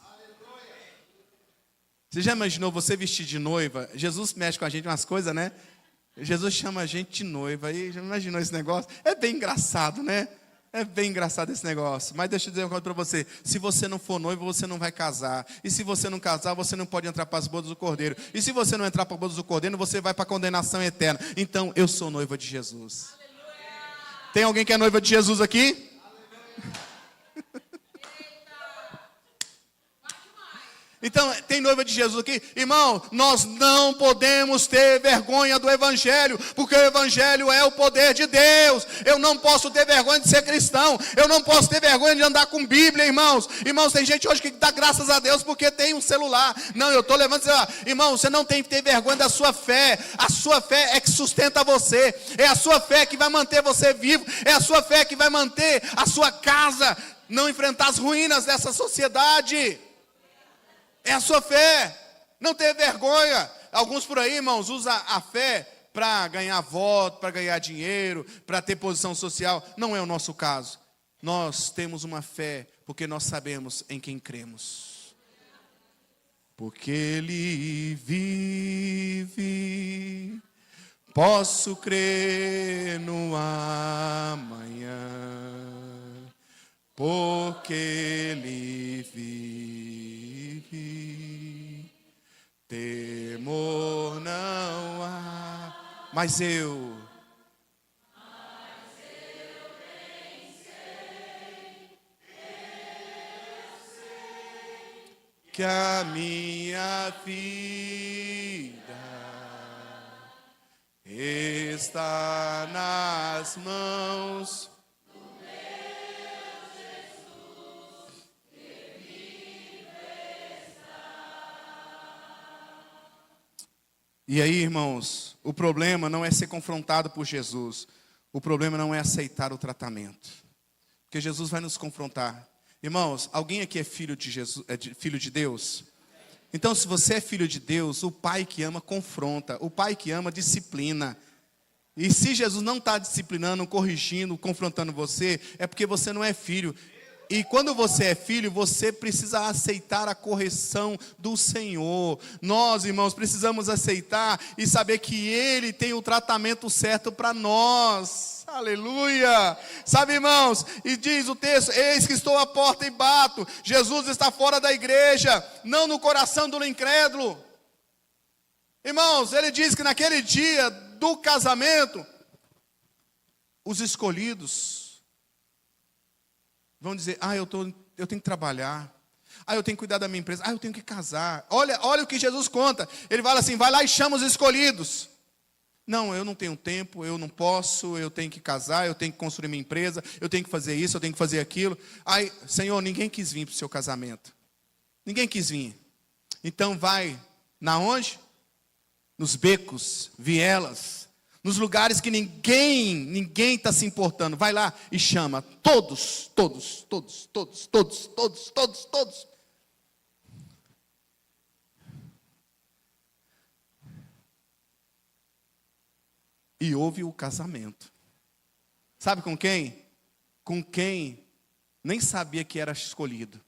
Você já imaginou você vestir de noiva? Jesus mexe com a gente umas coisas, né? Jesus chama a gente de noiva. Aí já imaginou esse negócio? É bem engraçado, né? É bem engraçado esse negócio. Mas deixa eu dizer uma coisa para você. Se você não for noivo, você não vai casar. E se você não casar, você não pode entrar para as bodas do Cordeiro. E se você não entrar para as bodas do Cordeiro, você vai para a condenação eterna. Então, eu sou noiva de Jesus. Aleluia. Tem alguém que é noiva de Jesus aqui? Então, tem noiva de Jesus aqui? Irmão, nós não podemos ter vergonha do Evangelho, porque o Evangelho é o poder de Deus. Eu não posso ter vergonha de ser cristão. Eu não posso ter vergonha de andar com Bíblia, irmãos. Irmãos, tem gente hoje que dá graças a Deus porque tem um celular. Não, eu estou levando celular. Irmão, você não tem que ter vergonha da sua fé. A sua fé é que sustenta você. É a sua fé que vai manter você vivo. É a sua fé que vai manter a sua casa, não enfrentar as ruínas dessa sociedade. É a sua fé, não ter vergonha. Alguns por aí, irmãos, usam a fé para ganhar voto, para ganhar dinheiro, para ter posição social. Não é o nosso caso. Nós temos uma fé porque nós sabemos em quem cremos. Porque Ele vive, posso crer no amanhã. Porque Ele vive, temor não há. Mas eu bem sei, que a minha vida está nas mãos. E aí, irmãos, o problema não é ser confrontado por Jesus. O problema não é aceitar o tratamento. Porque Jesus vai nos confrontar. Irmãos, alguém aqui é filho de Jesus, filho de Deus? Então, se você é filho de Deus, o pai que ama confronta, o pai que ama disciplina. E se Jesus não está disciplinando, corrigindo, confrontando você, é porque você não é filho. E quando você é filho, você precisa aceitar a correção do Senhor. Nós, irmãos, precisamos aceitar e saber que Ele tem o tratamento certo para nós. Aleluia! Sabe, irmãos, e diz o texto: eis que estou à porta e bato. Jesus está fora da igreja, não no coração do incrédulo. Irmãos, ele diz que naquele dia do casamento, os escolhidos vão dizer: eu tenho que trabalhar, eu tenho que cuidar da minha empresa, eu tenho que casar. Olha o que Jesus conta. Ele fala assim: vai lá e chama os escolhidos. Não, eu não tenho tempo, eu não posso, eu tenho que casar, eu tenho que construir minha empresa, eu tenho que fazer isso, eu tenho que fazer aquilo. Senhor, ninguém quis vir para o seu casamento. Ninguém quis vir. Então vai, na onde? Nos becos, vielas, nos lugares que ninguém está se importando. Vai lá e chama todos. E houve o casamento. Sabe com quem? Com quem nem sabia que era escolhido.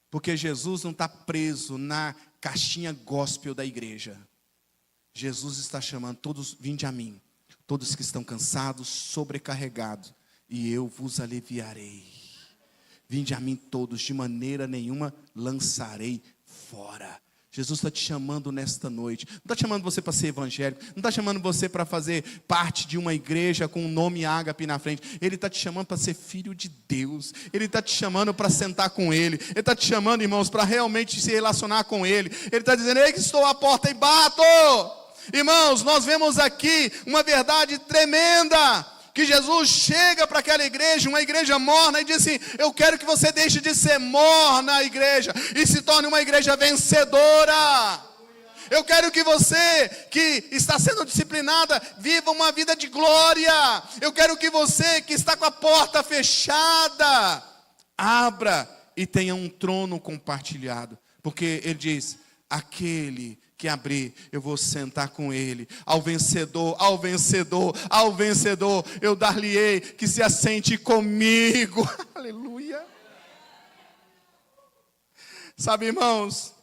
Porque Jesus não está preso na caixinha gospel da igreja. Jesus está chamando todos: vinde a mim, todos que estão cansados, sobrecarregados, e eu vos aliviarei. Vinde a mim todos, de maneira nenhuma lançarei fora. Jesus está te chamando nesta noite. Não está chamando você para ser evangélico, não está chamando você para fazer parte de uma igreja com o nome Ágape na frente. Ele está te chamando para ser filho de Deus. Ele está te chamando para sentar com Ele. Ele está te chamando, irmãos, para realmente se relacionar com Ele. Ele está dizendo: ei, que estou à porta e bato. Irmãos, nós vemos aqui uma verdade tremenda, que Jesus chega para aquela igreja, uma igreja morna, e diz assim: eu quero que você deixe de ser morna, igreja, e se torne uma igreja vencedora. Eu quero que você, que está sendo disciplinada, viva uma vida de glória. Eu quero que você, que está com a porta fechada, abra e tenha um trono compartilhado. Porque ele diz: aquele que abrir, eu vou sentar com ele. Ao vencedor, eu dar-lhe-ei que se assente comigo. Aleluia. Sabe, irmãos,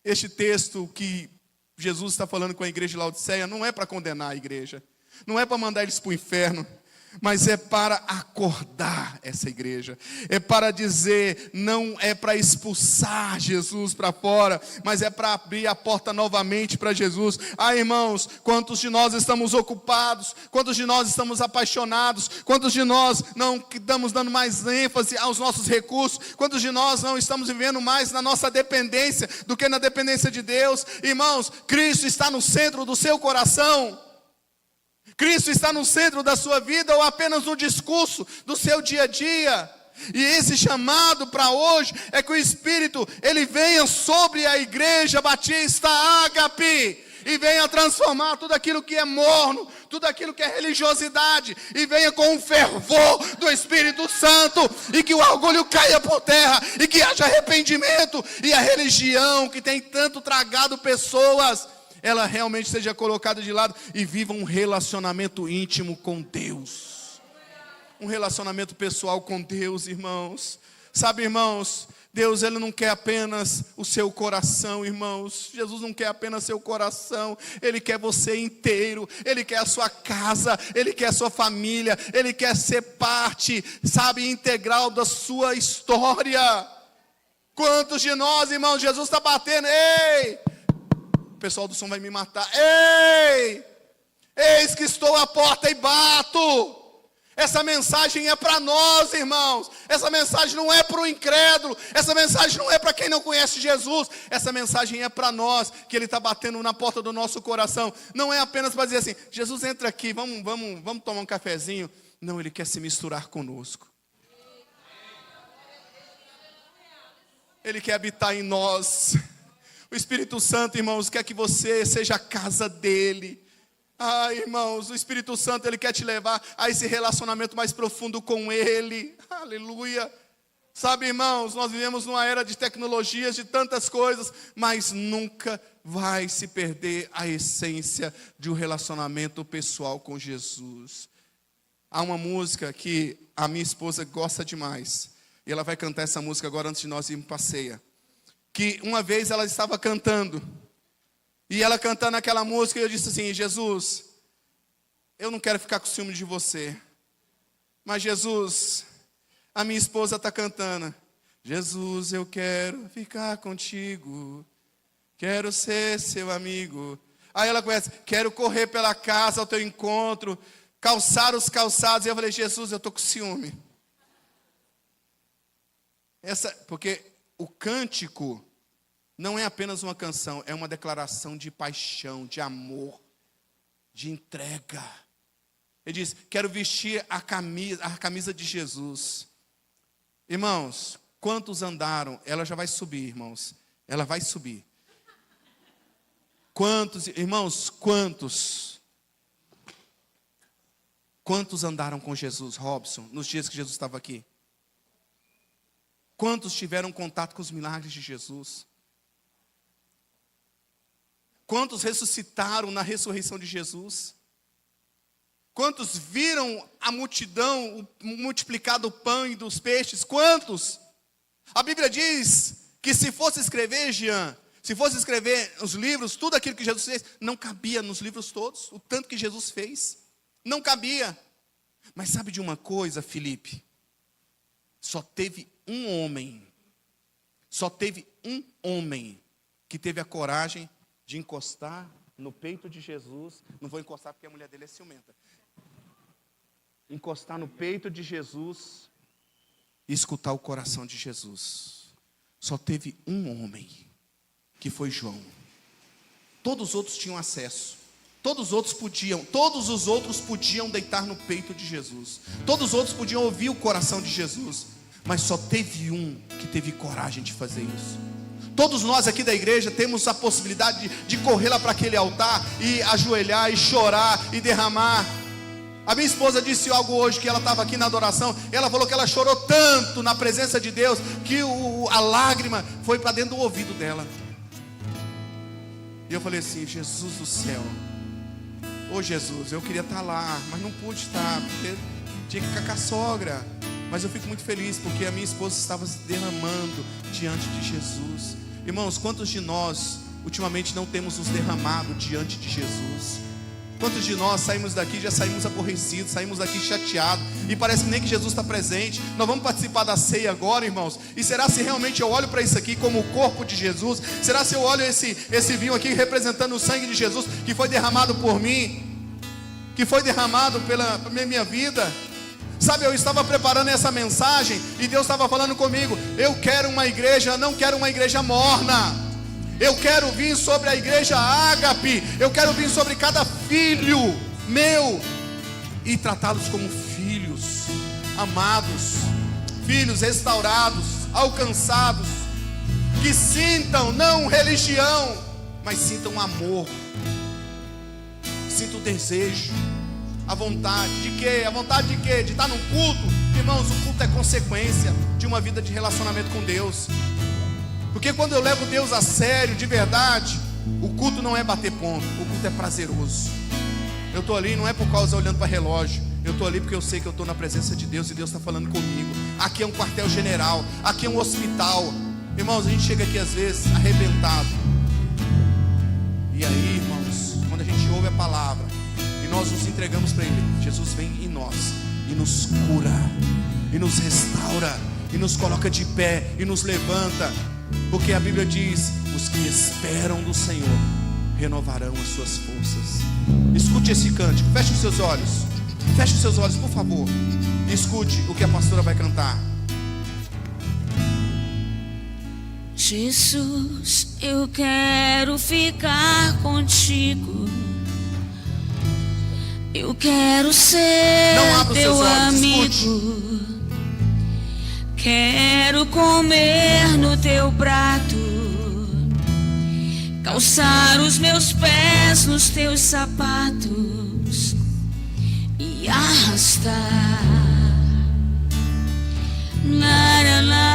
este texto que Jesus está falando com a igreja de Laodiceia não é para condenar a igreja, não é para mandar eles para o inferno, mas é para acordar essa igreja, é para dizer, não é para expulsar Jesus para fora, mas é para abrir a porta novamente para Jesus. Irmãos, quantos de nós estamos ocupados, quantos de nós estamos apaixonados, quantos de nós não estamos dando mais ênfase aos nossos recursos, quantos de nós não estamos vivendo mais na nossa dependência do que na dependência de Deus? Irmãos, Cristo está no centro do seu coração? Cristo está no centro da sua vida, ou apenas no discurso do seu dia a dia? E esse chamado para hoje é que o Espírito, ele venha sobre a igreja batista Ágape, e venha transformar tudo aquilo que é morno, tudo aquilo que é religiosidade, e venha com o fervor do Espírito Santo, e que o orgulho caia por terra, e que haja arrependimento, e a religião que tem tanto tragado pessoas, ela realmente seja colocada de lado, e viva um relacionamento íntimo com Deus, um relacionamento pessoal com Deus, irmãos. Sabe, irmãos, Deus, ele não quer apenas o seu coração, irmãos. Jesus não quer apenas seu coração, ele quer você inteiro, ele quer a sua casa, ele quer a sua família, ele quer ser parte, sabe, integral da sua história. Quantos de nós, irmãos, Jesus está batendo: ei, o pessoal do som vai me matar, ei, eis que estou à porta e bato. Essa mensagem é para nós, irmãos. Essa mensagem não é para o incrédulo, essa mensagem não é para quem não conhece Jesus, essa mensagem é para nós, que ele está batendo na porta do nosso coração. Não é apenas para dizer assim: Jesus, entra aqui, vamos tomar um cafezinho. Não, ele quer se misturar conosco, ele quer habitar em nós. O Espírito Santo, irmãos, quer que você seja a casa dele. Irmãos, o Espírito Santo, ele quer te levar a esse relacionamento mais profundo com ele. Aleluia. Sabe, irmãos, nós vivemos numa era de tecnologias, de tantas coisas, mas nunca vai se perder a essência de um relacionamento pessoal com Jesus. Há uma música que a minha esposa gosta demais, e ela vai cantar essa música agora antes de nós irmos para a ceia. Que uma vez ela estava cantando, e ela cantando aquela música, e eu disse assim: Jesus, eu não quero ficar com ciúme de você, mas Jesus, a minha esposa está cantando: Jesus, eu quero ficar contigo, quero ser seu amigo. Aí ela começa: quero correr pela casa ao teu encontro, calçar os calçados. E eu falei: Jesus, eu estou com ciúme. Porque o cântico não é apenas uma canção, é uma declaração de paixão, de amor, de entrega. Ele diz: quero vestir a camisa de Jesus. Irmãos, quantos andaram? Ela já vai subir, irmãos. Ela vai subir. Quantos, irmãos, quantos andaram com Jesus, Robson, nos dias que Jesus estava aqui? Quantos tiveram contato com os milagres de Jesus? Quantos ressuscitaram na ressurreição de Jesus? Quantos viram a multidão, multiplicado o pão e dos peixes? Quantos? A Bíblia diz que se fosse escrever, Jean, se fosse escrever os livros, tudo aquilo que Jesus fez, não cabia nos livros todos, o tanto que Jesus fez. Não cabia. Mas sabe de uma coisa, Felipe? Só teve um homem que teve a coragem de encostar no peito de Jesus. Não vou encostar porque a mulher dele é ciumenta. Encostar no peito de Jesus e escutar o coração de Jesus. Só teve um homem, que foi João. Todos os outros tinham acesso. Todos os outros podiam deitar no peito de Jesus. Todos os outros podiam ouvir o coração de Jesus. Mas só teve um que teve coragem de fazer isso. Todos nós aqui da igreja temos a possibilidade de correr lá para aquele altar e ajoelhar e chorar e derramar. A minha esposa disse algo hoje, que ela estava aqui na adoração. Ela falou que ela chorou tanto na presença de Deus, que a lágrima foi para dentro do ouvido dela. E eu falei assim: Jesus do céu, ô Jesus, eu queria estar lá, mas não pude estar, porque tinha que ficar com a sogra. Mas eu fico muito feliz, porque a minha esposa estava se derramando diante de Jesus. Irmãos, quantos de nós ultimamente não temos nos derramado diante de Jesus? Quantos de nós saímos daqui, já saímos aborrecidos, saímos daqui chateados, e parece que nem que Jesus está presente. Nós vamos participar da ceia agora, irmãos. E será se realmente eu olho para isso aqui como o corpo de Jesus? Será se eu olho esse vinho aqui representando o sangue de Jesus, que foi derramado por mim, que foi derramado pela minha vida? Sabe, eu estava preparando essa mensagem e Deus estava falando comigo: eu quero uma igreja, não quero uma igreja morna. Eu quero vir sobre a igreja ágape. Eu quero vir sobre cada filho meu e tratá-los como filhos amados, filhos restaurados, alcançados, que sintam não religião, mas sintam amor, sintam o desejo, a vontade de quê? A vontade de quê? De estar num culto. Irmãos, o culto é consequência de uma vida de relacionamento com Deus. Porque quando eu levo Deus a sério, de verdade, o culto não é bater ponto, o culto é prazeroso. Eu estou ali não é por causa olhando para relógio, eu estou ali porque eu sei que eu estou na presença de Deus e Deus está falando comigo. Aqui é um quartel-general, aqui é um hospital. Irmãos, a gente chega aqui às vezes arrebentado. E aí, irmãos, quando a gente ouve a palavra e nós nos entregamos para Ele, Jesus vem em nós e nos cura, e nos restaura, e nos coloca de pé, e nos levanta. Porque a Bíblia diz: os que esperam do Senhor renovarão as suas forças. Escute esse cântico, feche os seus olhos, por favor. E escute o que a pastora vai cantar. Jesus, eu quero ficar contigo. Eu quero ser teu amigo. Quero comer no teu prato, calçar os meus pés nos teus sapatos e arrastar Na, na, na.